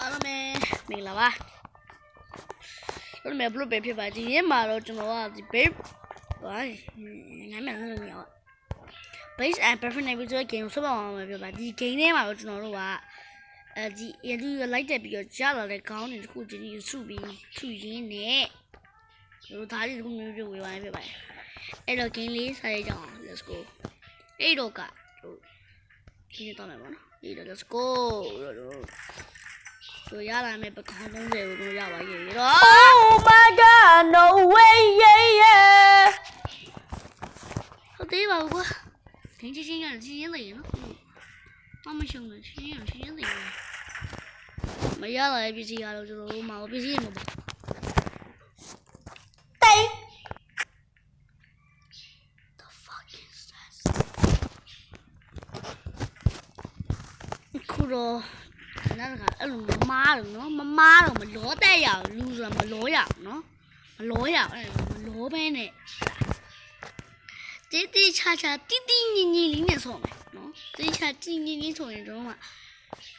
အားလုံးပဲမင်္ဂလာပါတို့မယ်ဘလို့ပဲဖြစ်ပါဒီနေ့မှာတော့ကျွန်တော်ကဒီ babe ဘာငါမှလည်းမရဘူး base and perfect video game ဆိုပါအောင်ပဲပြောပါဒီ game ထဲမှာတော့ကျွန်တော်တို့ကဒီရန်သူလိုက်တက်ပြီးတော့ကြားလာတဲ့ခေါင်းတွေတစ်ခုချင်းကြီးစုပြီးထုရင်းနဲ့တို့သားတွေတစ်ခုမျိုးမျိုးဝေးသွားနေပြပါတယ်အဲ့တော့ game လေးစားရကြအောင် let's go အဲ့တော့ကတို့ဒီနေ့တော့မယ်ပေါ့နော်ဒီတော့ let's go တို့ရလာမယ်ပကောင်း30ကိုတို့ရပါရဲ့တော့ Oh my god no way yeah ဟုတ်သေးပါဘူးကွာဒင်းချင်းကချင်းချင်းလေးနော်မရှုံးနဲ့ချင်းချင်းလေးမရလာတဲ့ပစ္စည်းကတော့ကျွန်တော်တို့မှာပစ္စည်းမပေါ့တိတ် The fuck is that ခုတော့နားကအဲ့လိုမမားတော့နော်မမားတော့မလောတဲ့ရအောင်လူဆိုတာမလောရအောင်နော်မလောရအောင်အဲ့မလောပဲနဲ့တီတီချာချာတီတီညီညီလေးနဲ့ဆော့မယ်နော်တီချာတီညီညီဆိုရင်တို့က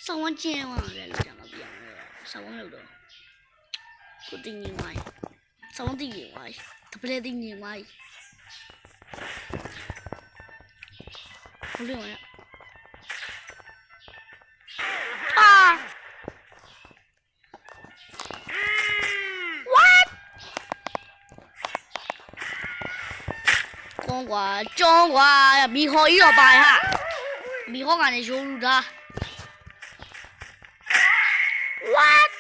စောင်းဝကျင်းသွားတယ်လို့ကျွန်တော်ပြောတယ်စောင်းလို့တော့ကိုတင်းညီဝိုင်းစောင်းတင်းညီဝိုင်းတပည့်တင်းညီဝိုင်းဘယ်လိုလဲ中华米河一个白哈，米河干的收入的。What？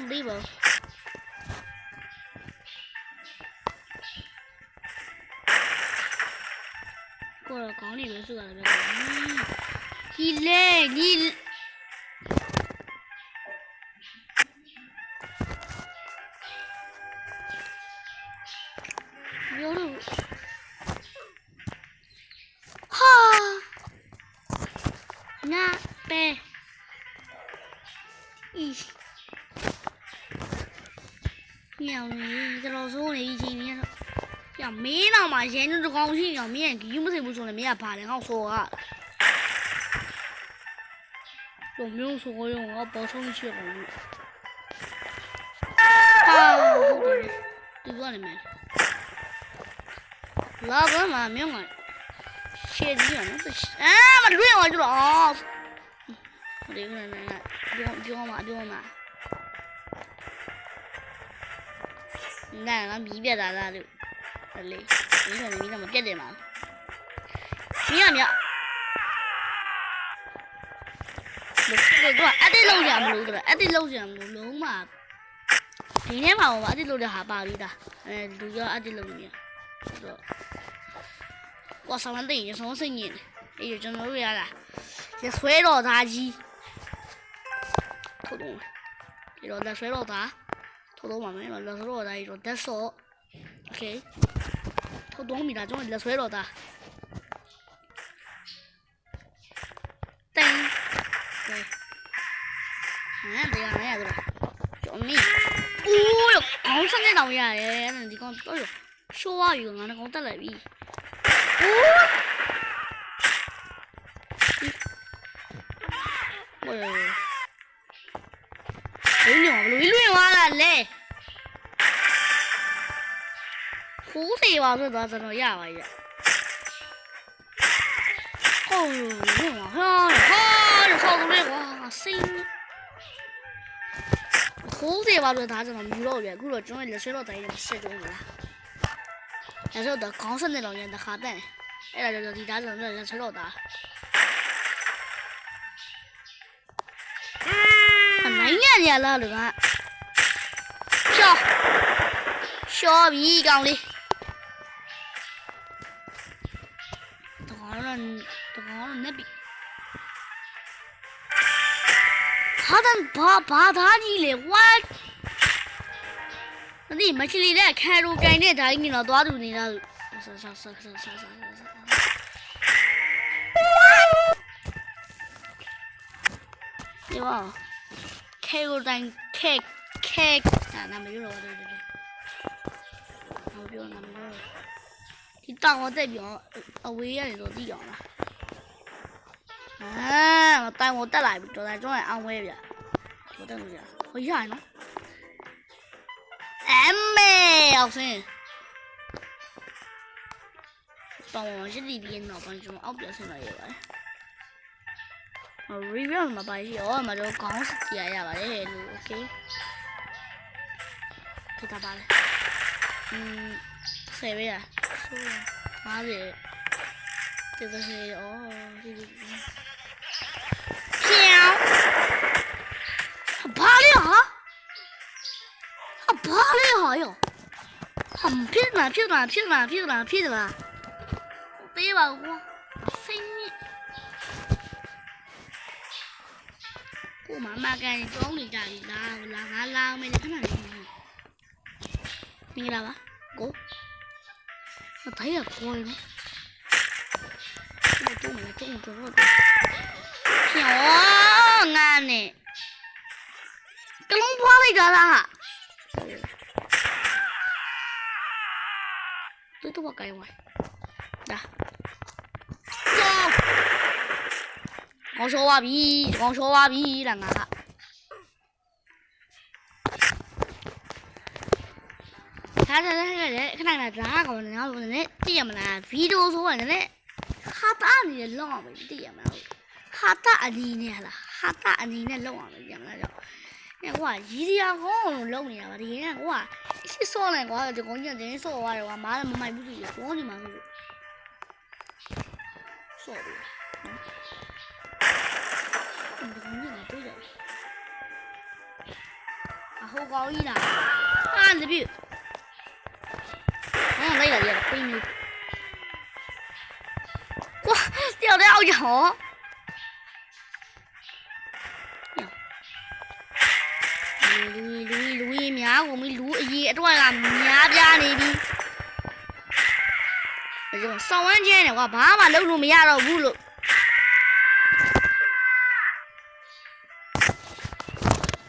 没吧？过了港里面是干的，你嘞你。那呗，咦，鸟呢？这老鼠呢？以前呢，要没那嘛，现在都高兴要面，有没有说的没爬的，好说啊。有没有说用？我补充一些红绿。啊，对过了没？老哥嘛，没有嘛。写字呢，不是？啊，嘛乱我就了啊！我这个人呢，丢嘛。那俺米别咋的，累，你说你怎么别的嘛？米。我一啲路上冇得，一啲路上冇路嘛。今天嘛，我一啲路就下巴里的，路咗一啲路面，我上完等上声音，哎呦，真的为啥啦？这摔到垃圾，头痛，这种在摔到它，头痛嘛没了，那是落在一种在手 ，OK， 头痛没了，总是在摔到它，噔，对，这样子吧，救命！哦哟，刚上这道呀，那你讲，哎呦，小娃有个，那讲得来比。喂，乱啦嘞！好死话说到这种哑巴呀！哦呦，乱话，就操作这个心。好死话说他这种娱乐员，过了中了水了在一点失踪了。但是的刚上那种人的哈蛋。哎，就地大人人吹老大，难呀了这个，小皮缸里，都那边，哈蛋把他的嘞我，那你们去里来开路概念，他你那多少你那，是。对吧？开个单开，啊，那没有了，对，我表那没有了。你当我代表，我也得做地表了。မတိုင်ကိုတက်လာပြီတော်တယ်ကျွန်တော်အောင်ဝဲဗျမတက်လို့ရဟိုရရနော်အမေအောင်စင်းတော့ရည်တည်ပြီးတော့ကျွန်တော်အောက်ပြဆင်းလာရပါတယ်review မှာပါရှိရောမတော့ခေါင်းစီရပါတယ်လို့ okay ခေတ္တပါလေဆယ်ပဲရဆိုး50这个是哦，这个飘，爬了哈，爬了哈哟，屁了，别把我飞灭，我妈妈给你装的家里拉没得看哪里，明白吧？go，我太阳光了。中了，飘啊呢，跟龙坡那个啦，都我改完，来，走，我说话比，啷个？看咋个呢？然后呢，这么呢，video 说呢。ဟာတာအနေနဲ့လောက်အောင်ပဲတည်ရမှာဟာတာအနေနဲ့ဟာဟာတာအနေနဲ့လောက်အောင်ပဲကြမှာတော့ညကွာရီးစရာကောင်းအောင်လုပ်နေတာပါဒီကကွာရှစ်စောလိုက်ကွာဒီကောင်ကြီးတင်းစောသွားတယ်ကွာမားလည်းမမိုက်ဘူးဆိုရကောနေမှာဆိုစောပြီဒီကောင်ကြီးကတွေ့တယ်အဟိုကောင်ကြီးလားဟာတပြည့်လိုက်လာတယ်ပြင်းနေ哇，掉的好痒哦！撸一苗，我们撸一段啊，苗家那边。这种上完钱的话，爸爸搂住没压到屋了。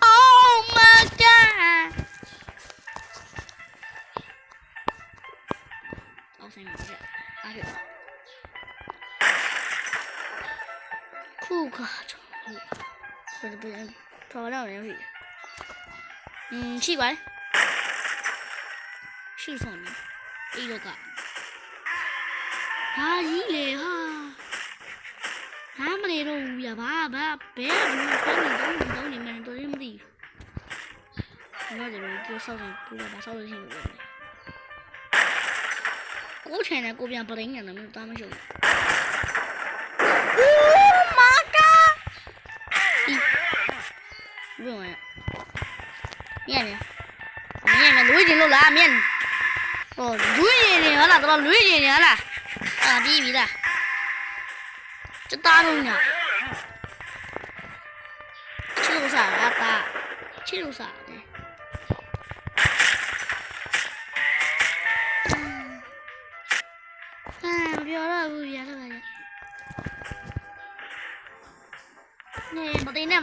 Oh my god！ 哦，谁没事？哪去了？库卡城，不行，漂亮人去。奇怪，是什么？一个，啊，一嘞哈，他们那种呀，爸，别等你们都这么地。我这边就烧成，不把烧成行了。过去呢，过边不等人，能不能咱们兄弟？不用呀，面，录一录了面，哦，录一了，怎么录一了？啊，逼的，这大东西，吃路啥呀？大，吃路啥的？哎，不要了，不要了。没得呢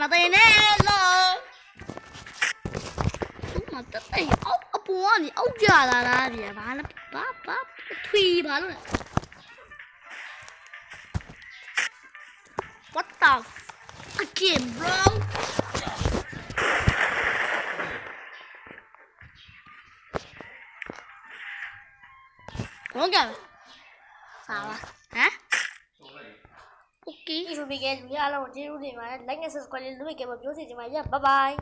咯！我这哎，波你家啦，别完了，把推吧了。What the again, bro？ 我干啥了？啊？OK。艺术比给主要让我进入这嘛，来个是关于录给我表示这嘛，拜拜。